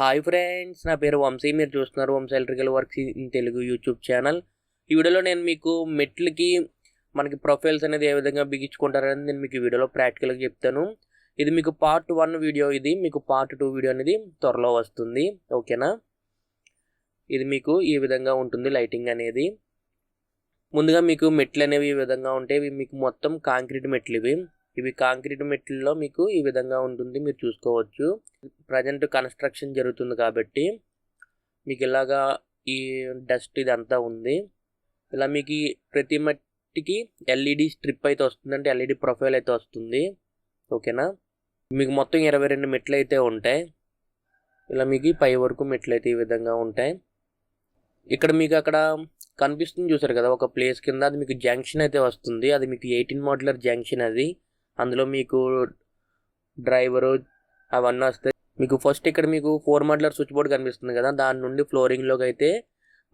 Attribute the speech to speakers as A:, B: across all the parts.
A: Hi friends, నా పేరు వంశీ. మీరు చూస్తున్నారు Vamshi electrical works in Telugu YouTube channel. ఈ వీడియోలో నేను మీకు మెట్లకి మనకి ప్రొఫైల్స్ అనేది ఏ విధంగా బిగించుకుంటారని నేను మీకు ఈ వీడియోలో ప్రాక్టికల్గా చెప్తాను. ఇది మీకు పార్ట్ 1 వీడియో, ఇది మీకు పార్ట్ 2 వీడియో అనేది త్వరలో వస్తుంది. ఓకేనా? ఇది మీకు ఈ విధంగా ఉంటుంది లైటింగ్ అనేది. ముందుగా మీకు మెట్లు అనేవి ఈ విధంగా ఉంటాయి. ఇవి మీకు మొత్తం కాంక్రీట్ మెట్లు. ఇవి కాంక్రీట్ మెట్లలో మీకు ఈ విధంగా ఉంటుంది, మీరు చూసుకోవచ్చు. ప్రజెంట్ కన్స్ట్రక్షన్ జరుగుతుంది కాబట్టి మీకు ఇలాగా ఈ డస్ట్ ఇదంతా ఉంది. ఇలా మీకు ప్రతి మట్టికి ఎల్ఈడి స్ట్రిప్ అయితే వస్తుంది, అంటే ఎల్ఈడి ప్రొఫైల్ అయితే వస్తుంది. ఓకేనా? మీకు మొత్తం 22 మెట్లు అయితే ఉంటాయి. ఇలా మీకు పై వరకు మెట్లు అయితే ఈ విధంగా ఉంటాయి. ఇక్కడ మీకు అక్కడ కనిపిస్తుంది చూసారు కదా, ఒక ప్లేస్ కింద అది మీకు జంక్షన్ అయితే వస్తుంది. అది మీకు 18 మోడ్యులర్ జంక్షన్. అది అందులో మీకు డ్రైవరు అవన్నీ వస్తాయి. మీకు ఫస్ట్ ఇక్కడ మీకు 4 మోడ్యులర్ స్విచ్ బోర్డ్ కనిపిస్తుంది కదా, దాని నుండి ఫ్లోరింగ్లోకి అయితే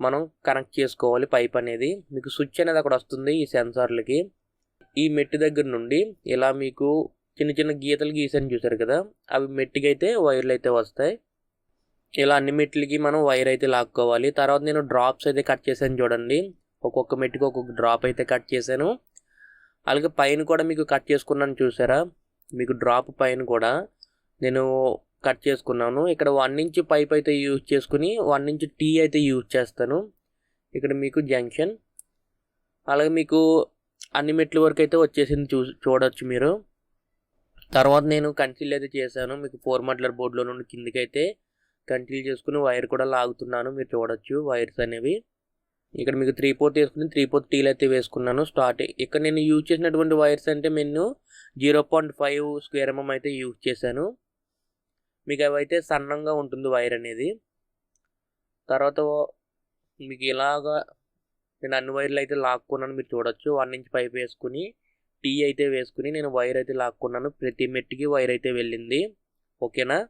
A: మనం కనెక్ట్ చేసుకోవాలి పైప్ అనేది. మీకు స్విచ్ అనేది అక్కడ వస్తుంది ఈ సెన్సార్లకి. ఈ మెట్టు దగ్గర నుండి ఇలా మీకు చిన్న చిన్న గీతలు గీసాను చూసారు కదా, అవి మెట్టికి అయితే వైర్లు అయితే వస్తాయి. ఇలా అన్ని మెట్లకి మనం వైర్ అయితే లాక్కోవాలి. తర్వాత నేను డ్రాప్స్ అయితే కట్ చేశాను చూడండి, ఒక్కొక్క మెట్టికి ఒక్కొక్క డ్రాప్ అయితే కట్ చేశాను. అలాగే పైన కూడా మీకు కట్ చేసుకున్నాను చూసారా, మీకు డ్రాప్ పైన కూడా నేను కట్ చేసుకున్నాను. ఇక్కడ 1 ఇంచ్ పైప్ అయితే యూజ్ చేసుకుని 1 ఇంచ్ టీ అయితే యూజ్ చేస్తాను. ఇక్కడ మీకు జంక్షన్. అలాగే మీకు అన్ని మెట్ల వరకు అయితే వచ్చేసింది, చూడొచ్చు మీరు. తర్వాత నేను కన్సీల్ అయితే చేశాను. మీకు 4 మోడ్యులర్ బోర్డులో నుండి కిందికి అయితే కన్సీల్ చేసుకుని వైర్ కూడా లాగుతున్నాను, మీరు చూడొచ్చు వైర్స్ అనేవి. ఇక్కడ మీకు 3/4 వేసుకుని 3/4 టీలు అయితే వేసుకున్నాను. ఇక్కడ నేను యూజ్ చేసినటువంటి వైర్స్ అంటే నేను 0.5 స్క్వేర్ mm అయితే యూజ్ చేశాను. మీకు అవి అయితే సన్నంగా ఉంటుంది వైర్ అనేది. తర్వాత మీకు ఇలాగా నేను అన్ని వైర్లు అయితే లాక్కున్నాను, మీరు చూడొచ్చు. 1 ఇంచ్ పైప్ వేసుకుని టీ అయితే వేసుకుని నేను వైర్ అయితే లాక్కున్నాను. ప్రతి మెట్టికి వైర్ అయితే వెళ్ళింది. ఓకేనా?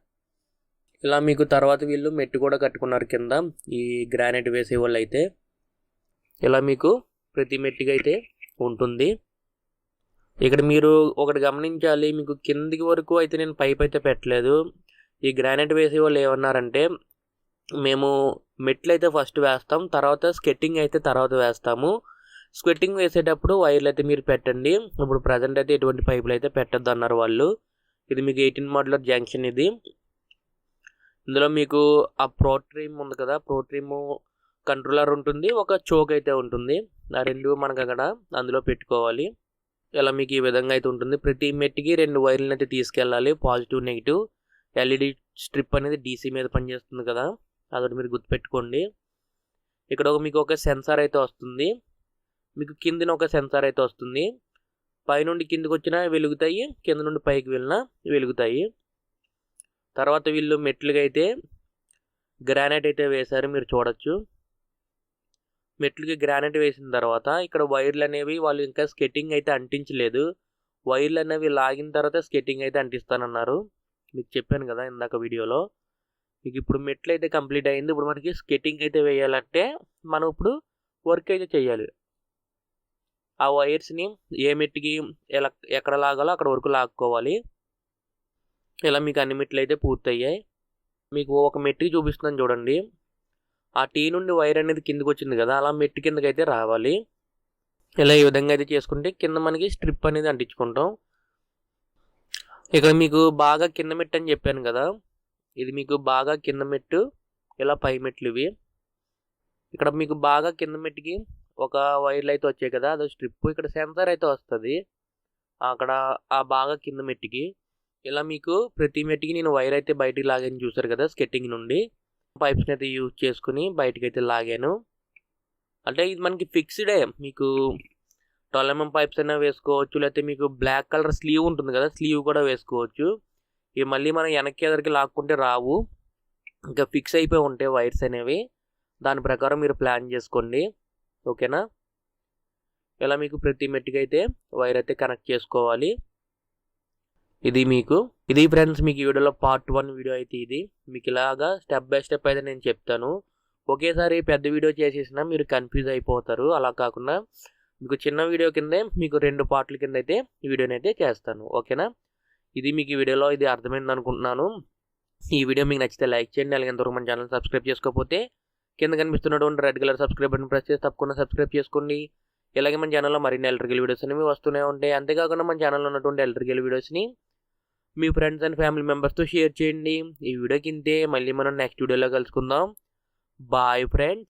A: ఇలా మీకు తర్వాత వీళ్ళు మెట్టు కూడా కట్టుకున్నారు కింద, ఈ గ్రానైట్ వేసే వాళ్ళు అయితే. ఇలా మీకు ప్రతి మెట్టికి అయితే ఉంటుంది. ఇక్కడ మీరు ఒకటి గమనించాలి, మీకు కిందికి వరకు అయితే నేను పైప్ అయితే పెట్టలేదు. ఈ గ్రానైట్ వేసే వాళ్ళు ఏమన్నారంటే, మేము మెట్లు అయితే ఫస్ట్ వేస్తాం, తర్వాత స్కెట్టింగ్ అయితే తర్వాత వేస్తాము. స్కెట్టింగ్ వేసేటప్పుడు వైర్లు అయితే మీరు పెట్టండి, ఇప్పుడు ప్రజెంట్ అయితే ఎటువంటి పైపులు అయితే పెట్టద్దు అన్నారు వాళ్ళు. ఇది మీకు 18 మోడ్యులర్ జంక్షన్. ఇది ఇందులో మీకు ఆ ప్రోట్రీమ్ ఉంది కదా, ప్రోట్రీమ్ కంట్రోలర్ ఉంటుంది, ఒక చోక్ అయితే ఉంటుంది. ఆ రెండు మనకు అక్కడ అందులో పెట్టుకోవాలి. ఇలా మీకు ఈ విధంగా అయితే ఉంటుంది. ప్రతి మెట్టికి 2 వైర్లను అయితే తీసుకెళ్ళాలి, పాజిటివ్ నెగిటివ్. ఎల్ఈడి స్ట్రిప్ అనేది డీసీ మీద పనిచేస్తుంది కదా, అదొకటి మీరు గుర్తుపెట్టుకోండి. ఇక్కడ మీకు ఒక సెన్సార్ అయితే వస్తుంది, మీకు కిందన ఒక సెన్సార్ అయితే వస్తుంది. పైనుండి కిందకి వచ్చినా వెలుగుతాయి, కింద నుండి పైకి వెళ్ళినా వెలుగుతాయి. తర్వాత వీళ్ళు మెట్లుగా అయితే గ్రానైట్ అయితే వేశారు, మీరు చూడొచ్చు. మెట్లకి గ్రానైట్ వేసిన తర్వాత ఇక్కడ వైర్లు అనేవి వాళ్ళు ఇంకా స్కెట్టింగ్ అయితే అంటించలేదు. వైర్లు అనేవి లాగిన తర్వాత స్కెట్టింగ్ అయితే అంటిస్తానన్నారు, మీకు చెప్పాను కదా ఇందాక వీడియోలో. మీకు ఇప్పుడు మెట్లు అయితే కంప్లీట్ అయింది. ఇప్పుడు మనకి స్కెట్టింగ్ అయితే వేయాలంటే మనం ఇప్పుడు వర్క్ అయితే చేయాలి. ఆ వైర్స్ని ఏ మెట్టికి ఎక్కడ లాగాలో అక్కడ వరకు లాక్కోవాలి. ఇలా మీకు అన్ని మెట్లు అయితే పూర్తయ్యాయి. మీకు ఒక మెట్టికి చూపిస్తున్నాను చూడండి, ఆ టీ నుండి వైర్ అనేది కిందకి వచ్చింది కదా, అలా మెట్టు కిందకి అయితే రావాలి. ఇలా ఈ విధంగా అయితే చేసుకుంటే కింద మనకి స్ట్రిప్ అనేది అంటించుకుంటాం. ఇక్కడ మీకు బాగా కింద మెట్టు అని చెప్పాను కదా, ఇది మీకు బాగా కింద మెట్టు, ఇలా పై మెట్లు ఇవి. ఇక్కడ మీకు బాగా కింద మెట్టుకి ఒక వైర్లు అయితే వచ్చాయి కదా, అది స్ట్రిప్. ఇక్కడ సెన్సార్ అయితే వస్తుంది అక్కడ ఆ బాగా కింద మెట్టుకి. ఇలా మీకు ప్రతి మెట్టికి నేను వైర్ అయితే బయటికి లాగాను చూసారు కదా, స్కెట్టింగ్ నుండి పైప్స్ని అయితే యూజ్ చేసుకుని బయటకి అయితే లాగాను. అంటే ఇది మనకి ఫిక్స్డే, మీకు 12 mm పైప్స్ అయినా వేసుకోవచ్చు, లేకపోతే మీకు బ్లాక్ కలర్ స్లీవ్ ఉంటుంది కదా, స్లీవ్ కూడా వేసుకోవచ్చు. ఇవి మళ్ళీ మనం వెనక్కి ఎదరికి లాక్కుంటే రావు, ఇంకా ఫిక్స్ అయిపోయి ఉంటాయి వైర్స్ అనేవి. దాని ప్రకారం మీరు ప్లాన్ చేసుకోండి. ఓకేనా? ఇలా మీకు ప్రతి మెట్టికి అయితే వైర్ అయితే కనెక్ట్ చేసుకోవాలి. ఇది ఫ్రెండ్స్ మీకు ఈ వీడియోలో పార్ట్ 1 వీడియో అయితే ఇది. మీకు ఇలాగా స్టెప్ బై స్టెప్ అయితే నేను చెప్తాను. ఒకేసారి పెద్ద వీడియో చేసేసినా మీరు కన్ఫ్యూజ్ అయిపోతారు. అలా కాకుండా మీకు చిన్న వీడియో కిందే మీకు 2 పార్ట్ల కింద అయితే ఈ వీడియోని అయితే చేస్తాను. ఓకేనా? ఇది మీకు ఈ వీడియోలో ఇది అర్థమైంది అనుకుంటున్నాను. ఈ వీడియో మీకు నచ్చితే లైక్ చేయండి. అలాగే ఎంతవరకు మన ఛానల్ సబ్స్క్రైబ్ చేసుకోకపోతే కింద కనిపిస్తున్నటువంటి red colour subscribe button press చేసి తప్పకుండా సబ్స్క్రైబ్ చేసుకోండి. ఇలాగే మన ఛానల్లో మరిన్ని ఎలక్ట్రికల్ వీడియోస్ అనేవి వస్తూనే ఉంటాయి. అంతేకాకుండా మన ఛానల్లో ఉన్నటువంటి ఎలక్ట్రికల్ వీడియోస్ని మీ ఫ్రెండ్స్ అండ్ ఫ్యామిలీ మెంబర్స్తో షేర్ చేయండి. ఈ వీడియోకి ఇంతే. మళ్ళీ మనం నెక్స్ట్ వీడియోలో కలుసుకుందాం. Bye friends.